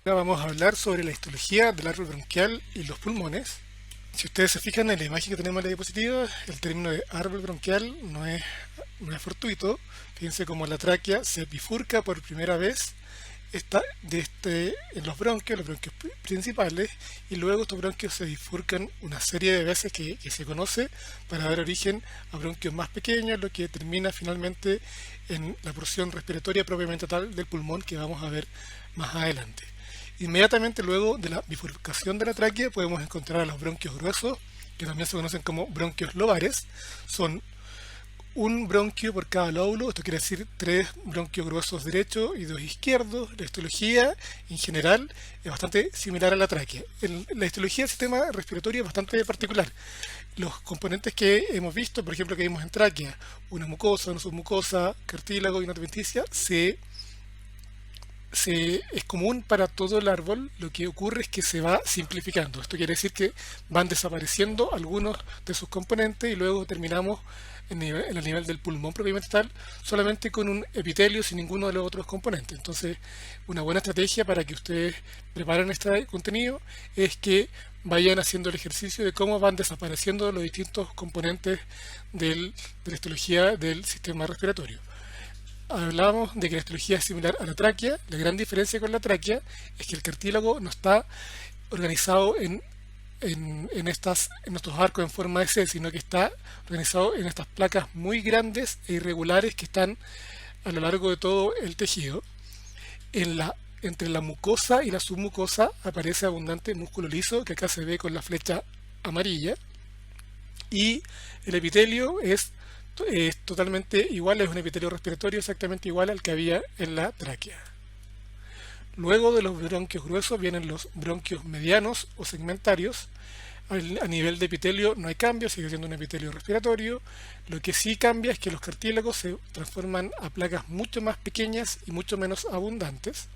Ahora vamos a hablar sobre la histología del árbol bronquial y los pulmones. Si ustedes se fijan en la imagen que tenemos en la diapositiva, el término de árbol bronquial no es fortuito. Fíjense cómo la tráquea se bifurca por primera vez en los bronquios principales, y luego estos bronquios se bifurcan una serie de veces que se conoce para dar origen a bronquios más pequeños, lo que termina finalmente en la porción respiratoria propiamente tal del pulmón que vamos a ver más adelante. Inmediatamente luego de la bifurcación de la tráquea podemos encontrar a los bronquios gruesos, que también se conocen como bronquios lobares. Son un bronquio por cada lóbulo, esto quiere decir tres bronquios gruesos derechos y dos izquierdos. La histología en general es bastante similar a la tráquea. La histología del sistema respiratorio es bastante particular. Los componentes que hemos visto, por ejemplo, que vimos en tráquea, una mucosa, una submucosa, cartílago y una adventicia, es común para todo el árbol. Lo que ocurre es que se va simplificando. Esto quiere decir que van desapareciendo algunos de sus componentes y luego terminamos en el nivel del pulmón propiamente tal, solamente con un epitelio sin ninguno de los otros componentes. Entonces, una buena estrategia para que ustedes preparen este contenido es que vayan haciendo el ejercicio de cómo van desapareciendo los distintos componentes de la histología del sistema respiratorio. Hablábamos de que la histología es similar a la tráquea. La gran diferencia con la tráquea es que el cartílago no está organizado en estos arcos en forma de C, sino que está organizado en estas placas muy grandes e irregulares que están a lo largo de todo el tejido. Entre la mucosa y la submucosa aparece abundante músculo liso, que acá se ve con la flecha amarilla, y el epitelio es totalmente igual, es un epitelio respiratorio exactamente igual al que había en la tráquea. Luego de los bronquios gruesos vienen los bronquios medianos o segmentarios. A nivel de epitelio no hay cambio, sigue siendo un epitelio respiratorio. Lo que sí cambia es que los cartílagos se transforman a placas mucho más pequeñas y mucho menos abundantes.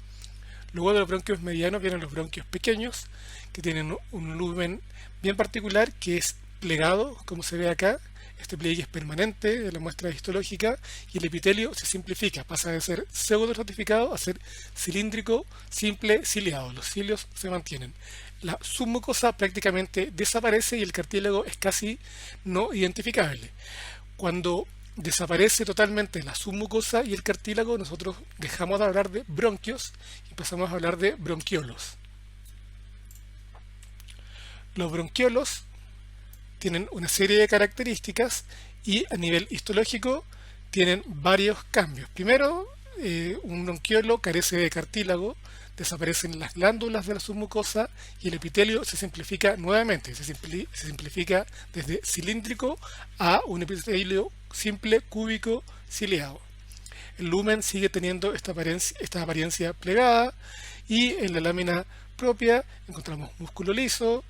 Luego de los bronquios medianos vienen los bronquios pequeños, que tienen un lumen bien particular, que es plegado, como se ve acá. Este pliegue es permanente de la muestra histológica, y el epitelio se simplifica, pasa de ser pseudo-estratificado a ser cilíndrico, simple, ciliado. Los cilios se mantienen. La submucosa prácticamente desaparece y el cartílago es casi no identificable. Cuando desaparece totalmente la submucosa y el cartílago, nosotros dejamos de hablar de bronquios y pasamos a hablar de bronquiolos. Los bronquiolos tienen una serie de características y a nivel histológico tienen varios cambios. Primero, un bronquiolo carece de cartílago, desaparecen las glándulas de la submucosa y el epitelio se simplifica nuevamente. Se simplifica desde cilíndrico a un epitelio simple, cúbico, ciliado. El lumen sigue teniendo esta apariencia plegada, y en la lámina propia encontramos músculo liso,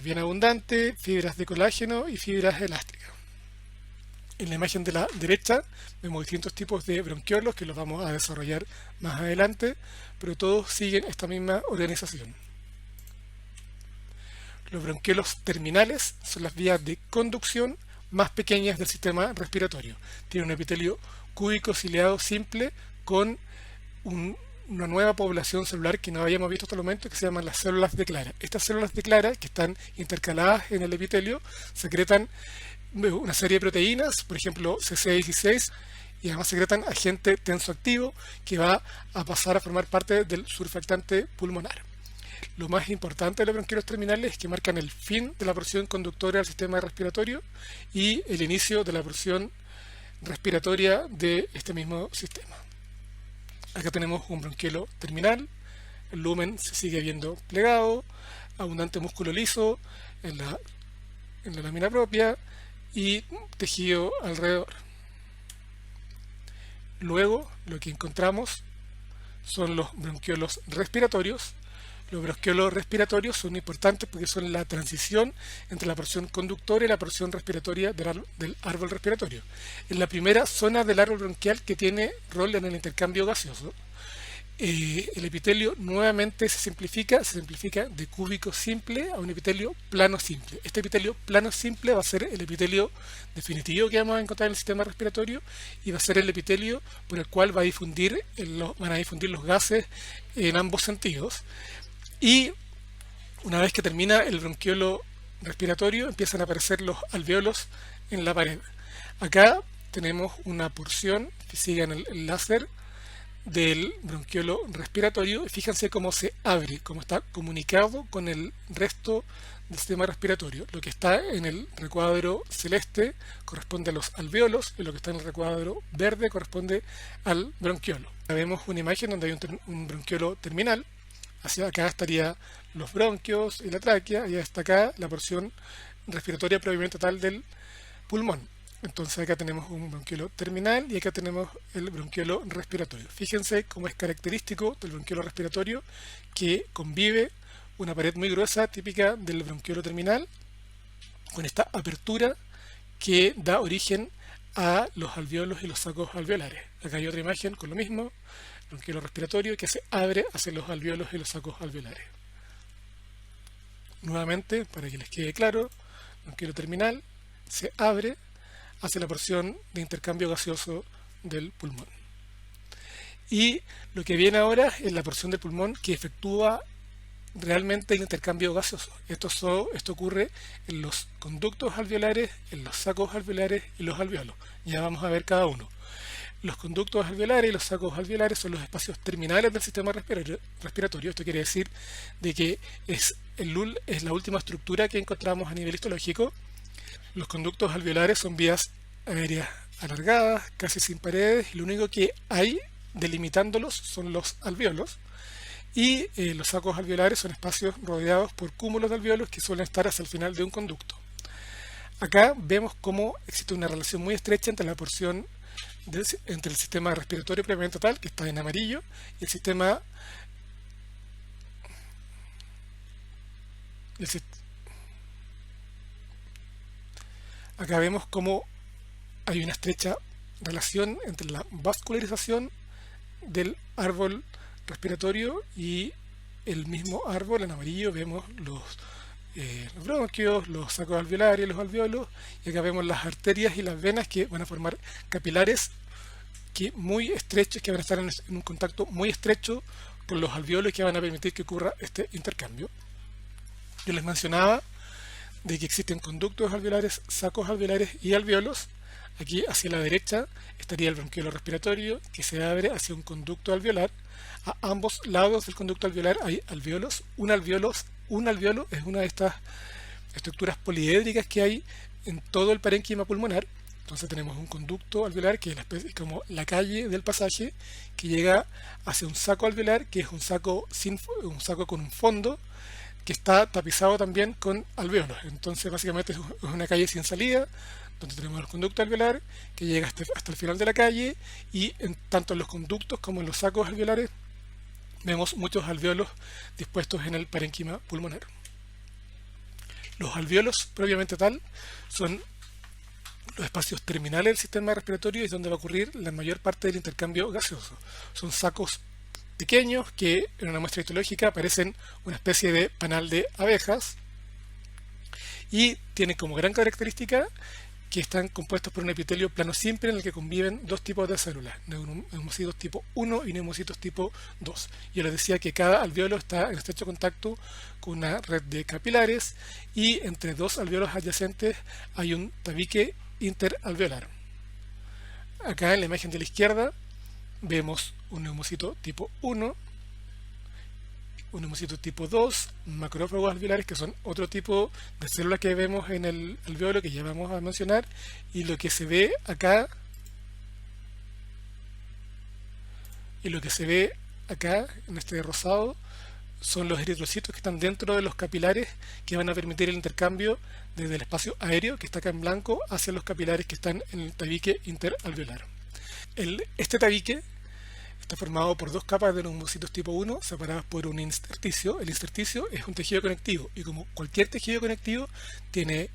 bien abundante, fibras de colágeno y fibras elásticas. En la imagen de la derecha vemos distintos tipos de bronquiolos que los vamos a desarrollar más adelante, pero todos siguen esta misma organización. Los bronquiolos terminales son las vías de conducción más pequeñas del sistema respiratorio. Tienen un epitelio cúbico ciliado simple con una nueva población celular que no habíamos visto hasta el momento, que se llaman las células de Clara. Estas células de Clara, que están intercaladas en el epitelio, secretan una serie de proteínas, por ejemplo CCA16, y además secretan agente tensoactivo que va a pasar a formar parte del surfactante pulmonar. Lo más importante de los bronquiolos terminales es que marcan el fin de la porción conductora del sistema respiratorio y el inicio de la porción respiratoria de este mismo sistema. Acá tenemos un bronquiolo terminal, el lumen se sigue viendo plegado, abundante músculo liso en la lámina propia y tejido alrededor. Luego lo que encontramos son los bronquiolos respiratorios. Los bronquiolos respiratorios son importantes porque son la transición entre la porción conductora y la porción respiratoria del árbol respiratorio. Es la primera zona del árbol bronquial que tiene rol en el intercambio gaseoso. el epitelio nuevamente se simplifica de cúbico simple a un epitelio plano simple. Este epitelio plano simple va a ser el epitelio definitivo que vamos a encontrar en el sistema respiratorio y va a ser el epitelio por el cual van a difundir los gases en ambos sentidos. Y una vez que termina el bronquiolo respiratorio, empiezan a aparecer los alveolos en la pared. Acá tenemos una porción que sigue en el láser del bronquiolo respiratorio. Fíjense cómo se abre, cómo está comunicado con el resto del sistema respiratorio. Lo que está en el recuadro celeste corresponde a los alveolos y lo que está en el recuadro verde corresponde al bronquiolo. Acá vemos una imagen donde hay un bronquiolo terminal. Hacia acá estarían los bronquios y la tráquea, y hasta acá la porción respiratoria propiamente tal del pulmón. Entonces acá tenemos un bronquiolo terminal y acá tenemos el bronquiolo respiratorio. Fíjense cómo es característico del bronquiolo respiratorio que convive una pared muy gruesa típica del bronquiolo terminal con esta apertura que da origen a los alveolos y los sacos alveolares. Acá hay otra imagen con lo mismo, bronquiolo respiratorio que se abre hacia los alveolos y los sacos alveolares. Nuevamente, para que les quede claro, bronquiolo terminal se abre hacia la porción de intercambio gaseoso del pulmón. Y lo que viene ahora es la porción del pulmón que efectúa realmente el intercambio gaseoso. Esto ocurre en los conductos alveolares, en los sacos alveolares y los alveolos. Ya vamos a ver cada uno. Los conductos alveolares y los sacos alveolares son los espacios terminales del sistema respiratorio. Esto quiere decir de que el LUL es la última estructura que encontramos a nivel histológico. Los conductos alveolares son vías aéreas alargadas, casi sin paredes, y lo único que hay delimitándolos son los alveolos. Y los sacos alveolares son espacios rodeados por cúmulos de alveolos que suelen estar hacia el final de un conducto. Acá vemos cómo existe una relación muy estrecha entre la porción entre el sistema respiratorio propiamente tal, que está en amarillo, y el sistema acá vemos cómo hay una estrecha relación entre la vascularización del árbol respiratorio y el mismo árbol. En amarillo vemos los bronquios, los sacos alveolares, los alveolos, y acá vemos las arterias y las venas que van a formar capilares muy estrechos, que van a estar en un contacto muy estrecho con los alveolos, que van a permitir que ocurra este intercambio. Yo les mencionaba de que existen conductos alveolares, sacos alveolares y alveolos. Aquí hacia la derecha estaría el bronquiolo respiratorio, que se abre hacia un conducto alveolar. A ambos lados del conducto alveolar hay alveolos. Un alveolo es una de estas estructuras poliédricas que hay en todo el parénquima pulmonar. Entonces tenemos un conducto alveolar que es como la calle del pasaje, que llega hacia un saco alveolar, que es un saco con un fondo que está tapizado también con alveolos. Entonces básicamente es una calle sin salida, donde tenemos el conducto alveolar que llega hasta el final de la calle, y tanto en los conductos como en los sacos alveolares vemos muchos alveolos dispuestos en el parénquima pulmonar. Los alveolos propiamente tal son los espacios terminales del sistema respiratorio y es donde va a ocurrir la mayor parte del intercambio gaseoso. Son sacos pequeños que en una muestra histológica parecen una especie de panal de abejas y tienen como gran característica que están compuestos por un epitelio plano simple en el que conviven dos tipos de células, neumocitos tipo 1 y neumocitos tipo 2. Yo les decía que cada alveolo está en estrecho contacto con una red de capilares y entre dos alveolos adyacentes hay un tabique interalveolar. Acá en la imagen de la izquierda vemos un neumocito tipo 1, un neumocito tipo 2, macrófagos alveolares, que son otro tipo de células que vemos en el alveolo que ya vamos a mencionar, y lo que se ve acá en este rosado son los eritrocitos que están dentro de los capilares que van a permitir el intercambio desde el espacio aéreo, que está acá en blanco, hacia los capilares que están en el tabique interalveolar. Este está formado por dos capas de neumocitos tipo 1 separadas por un intersticio. El intersticio es un tejido conectivo y como cualquier tejido conectivo tiene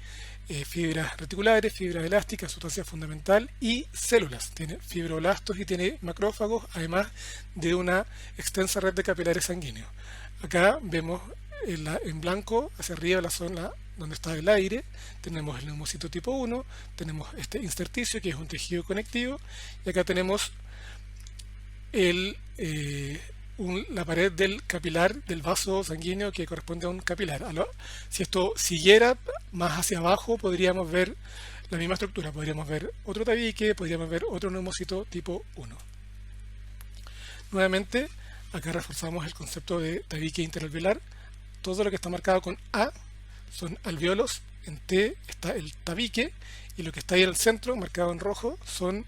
fibras reticulares, fibras elásticas, sustancia fundamental y células. Tiene fibroblastos y tiene macrófagos, además de una extensa red de capilares sanguíneos. Acá vemos en blanco hacia arriba la zona donde está el aire, tenemos el neumocito tipo 1, tenemos este intersticio que es un tejido conectivo y acá tenemos la pared del capilar del vaso sanguíneo que corresponde a un capilar. Si esto siguiera más hacia abajo podríamos ver la misma estructura, podríamos ver otro tabique, podríamos ver otro neumocito tipo 1. Nuevamente, acá reforzamos el concepto de tabique interalveolar. Todo lo que está marcado con A son alvéolos, en T está el tabique y lo que está ahí en el centro, marcado en rojo, son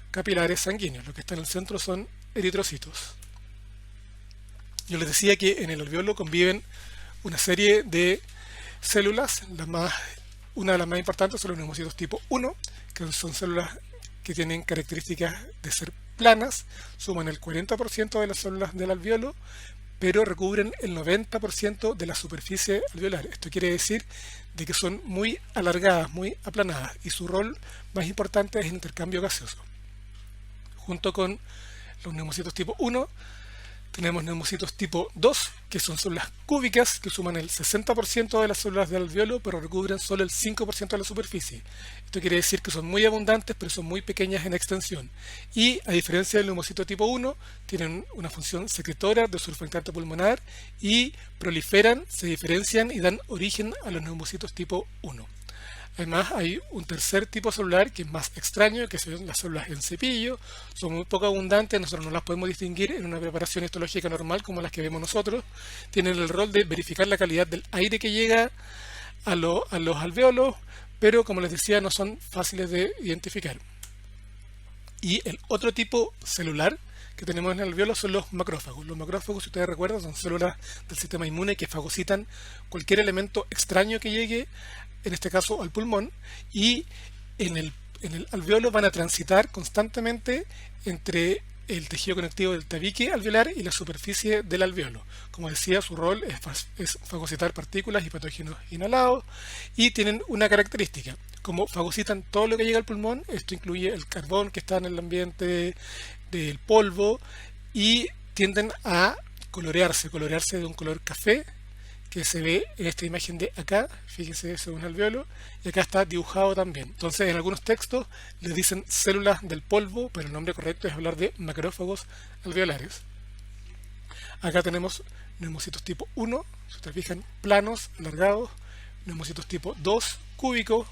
capilares sanguíneos. Lo que está en el centro son eritrocitos. Yo les decía que en el alvéolo conviven una serie de células, una de las más importantes son los neumocitos tipo 1, que son células que tienen características de ser planas, suman el 40% de las células del alvéolo, pero recubren el 90% de la superficie alveolar. Esto quiere decir de que son muy alargadas, muy aplanadas, y su rol más importante es el intercambio gaseoso. Junto con los neumocitos tipo 1, tenemos neumocitos tipo 2, que son células cúbicas, que suman el 60% de las células del alvéolo, pero recubren solo el 5% de la superficie. Esto quiere decir que son muy abundantes, pero son muy pequeñas en extensión. Y, a diferencia del neumocito tipo 1, tienen una función secretora de surfactante pulmonar y proliferan, se diferencian y dan origen a los neumocitos tipo 1. Además hay un tercer tipo celular que es más extraño, que son las células en cepillo. Son muy poco abundantes, nosotros no las podemos distinguir en una preparación histológica normal como las que vemos nosotros. Tienen el rol de verificar la calidad del aire que llega a los alvéolos, pero como les decía no son fáciles de identificar. Y el otro tipo celular que tenemos en el alvéolo son los macrófagos. Los macrófagos, si ustedes recuerdan, son células del sistema inmune que fagocitan cualquier elemento extraño que llegue, en este caso al pulmón, y en el alvéolo van a transitar constantemente entre el tejido conectivo del tabique alveolar y la superficie del alvéolo. Como decía, su rol es fagocitar partículas y patógenos inhalados, y tienen una característica: como fagocitan todo lo que llega al pulmón, esto incluye el carbón que está en el ambiente, del polvo, y tienden a colorearse de un color café, que se ve en esta imagen de acá, fíjense, es un alvéolo, y acá está dibujado también. Entonces en algunos textos les dicen células del polvo, pero el nombre correcto es hablar de macrófagos alveolares. Acá tenemos neumocitos tipo 1, si ustedes fijan, planos, alargados, neumocitos tipo 2, cúbicos,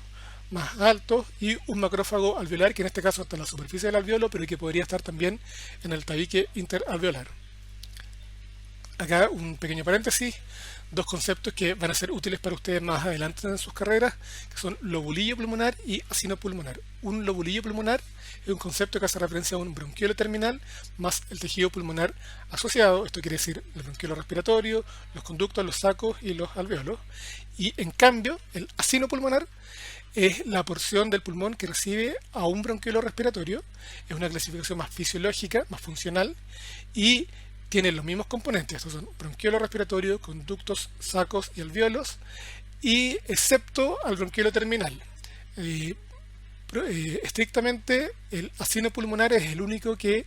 más altos, y un macrófago alveolar que en este caso está en la superficie del alvéolo, pero que podría estar también en el tabique interalveolar. Acá un pequeño paréntesis, dos conceptos que van a ser útiles para ustedes más adelante en sus carreras, que son lobulillo pulmonar y acino pulmonar. Un lobulillo pulmonar es un concepto que hace referencia a un bronquiolo terminal más el tejido pulmonar asociado. Esto quiere decir el bronquiolo respiratorio, los conductos, los sacos y los alvéolos. Y en cambio, el acino pulmonar es la porción del pulmón que recibe a un bronquiolo respiratorio. Es una clasificación más fisiológica, más funcional, y tienen los mismos componentes. Estos son bronquiolo respiratorio, conductos, sacos y alvéolos, y excepto al bronquiolo terminal. Estrictamente el acino pulmonar es el único que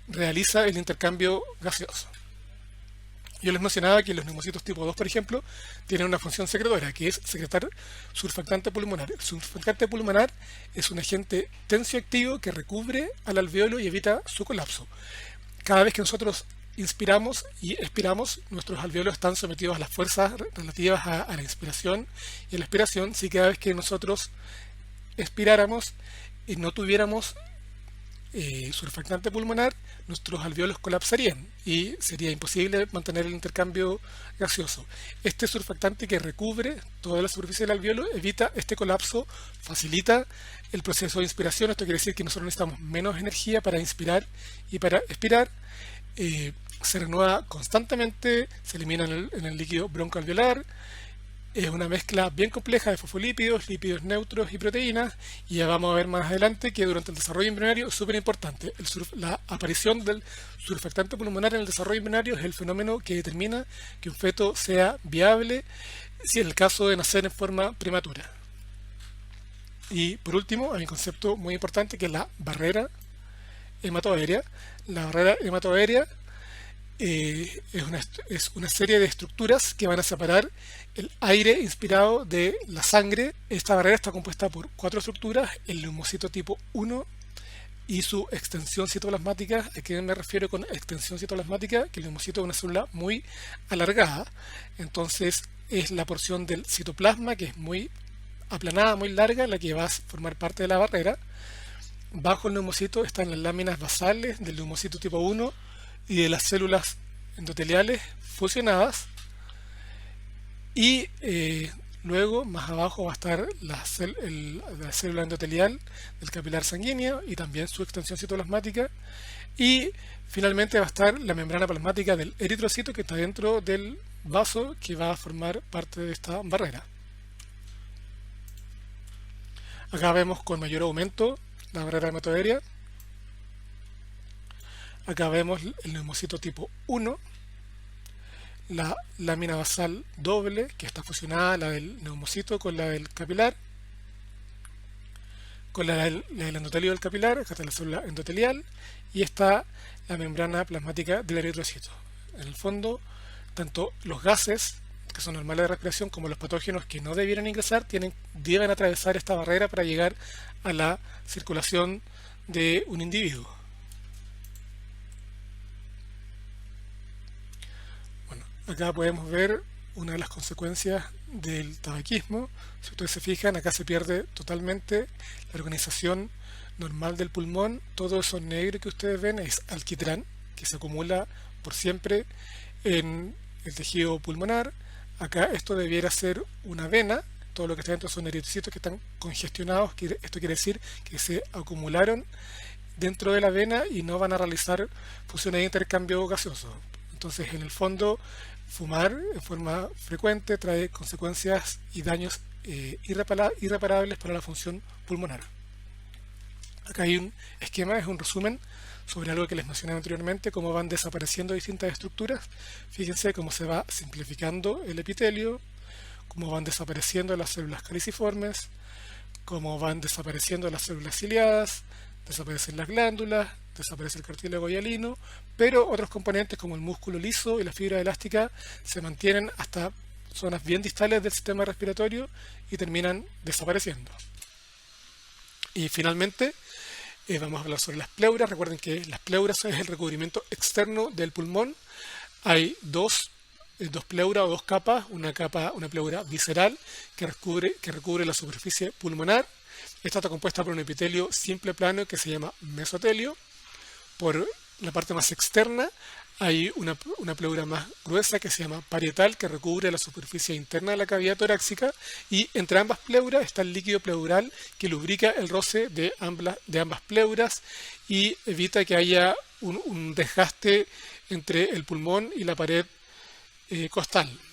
realiza el intercambio gaseoso. Yo les mencionaba que los neumocitos tipo 2, por ejemplo, tienen una función secretora, que es secretar surfactante pulmonar. El surfactante pulmonar es un agente tensioactivo que recubre al alvéolo y evita su colapso. Cada vez que nosotros inspiramos y expiramos, nuestros alvéolos están sometidos a las fuerzas relativas a la inspiración y a la expiración. Si cada vez que nosotros expiráramos y no tuviéramos surfactante pulmonar, nuestros alvéolos colapsarían y sería imposible mantener el intercambio gaseoso. Este surfactante que recubre toda la superficie del alvéolo evita este colapso, facilita el proceso de inspiración. Esto quiere decir que nosotros necesitamos menos energía para inspirar y para expirar. Se renueva constantemente, se elimina en el líquido broncoalveolar Es una mezcla bien compleja de fosfolípidos, lípidos neutros y proteínas, y ya vamos a ver más adelante que durante el desarrollo embrionario es súper importante. La aparición del surfactante pulmonar en el desarrollo embrionario es el fenómeno que determina que un feto sea viable si en el caso de nacer en forma prematura. Y por último, hay un concepto muy importante que es la barrera hematoaérea. La barrera hematoaérea es una serie de estructuras que van a separar el aire inspirado de la sangre. Esta barrera está compuesta por 4 estructuras: el neumocito tipo 1 y su extensión citoplasmática. ¿A qué me refiero con extensión citoplasmática? Que el neumocito es una célula muy alargada, entonces es la porción del citoplasma que es muy aplanada, muy larga, la que va a formar parte de la barrera. Bajo el neumocito están las láminas basales del neumocito tipo 1 y de las células endoteliales fusionadas, y luego más abajo va a estar la célula endotelial del capilar sanguíneo y también su extensión citoplasmática, y finalmente va a estar la membrana plasmática del eritrocito que está dentro del vaso que va a formar parte de esta barrera. Acá vemos con mayor aumento la barrera hematoaérea. Acá vemos el neumocito tipo 1, la lámina basal doble que está fusionada, la del neumocito con la del capilar, con la del endotelio del capilar. Acá está la célula endotelial y está la membrana plasmática del eritrocito. En el fondo, tanto los gases que son normales de respiración como los patógenos que no debieran ingresar deben atravesar esta barrera para llegar a la circulación de un individuo. Bueno, acá podemos ver una de las consecuencias del tabaquismo. Si ustedes se fijan, acá se pierde totalmente la organización normal del pulmón. Todo eso negro que ustedes ven es alquitrán que se acumula por siempre en el tejido pulmonar. Acá esto debiera ser una vena. Todo lo que está dentro son eritrocitos que están congestionados. Esto quiere decir que se acumularon dentro de la vena y no van a realizar fusiones de intercambio gaseoso. Entonces, en el fondo, fumar en forma frecuente trae consecuencias y daños irreparables para la función pulmonar. Acá hay un esquema, es un resumen sobre algo que les mencioné anteriormente, cómo van desapareciendo distintas estructuras. Fíjense cómo se va simplificando el epitelio, cómo van desapareciendo las células caliciformes, cómo van desapareciendo las células ciliadas, desaparecen las glándulas, desaparece el cartílago hialino, pero otros componentes como el músculo liso y la fibra elástica se mantienen hasta zonas bien distales del sistema respiratorio y terminan desapareciendo. Y finalmente vamos a hablar sobre las pleuras. Recuerden que las pleuras es el recubrimiento externo del pulmón. Hay dos pleuras o dos capas, una pleura visceral que recubre la superficie pulmonar. Esta está compuesta por un epitelio simple plano que se llama mesotelio. Por la parte más externa hay una pleura más gruesa que se llama parietal, que recubre la superficie interna de la cavidad torácica, y entre ambas pleuras está el líquido pleural que lubrica el roce de ambas pleuras y evita que haya un desgaste entre el pulmón y la pared costal.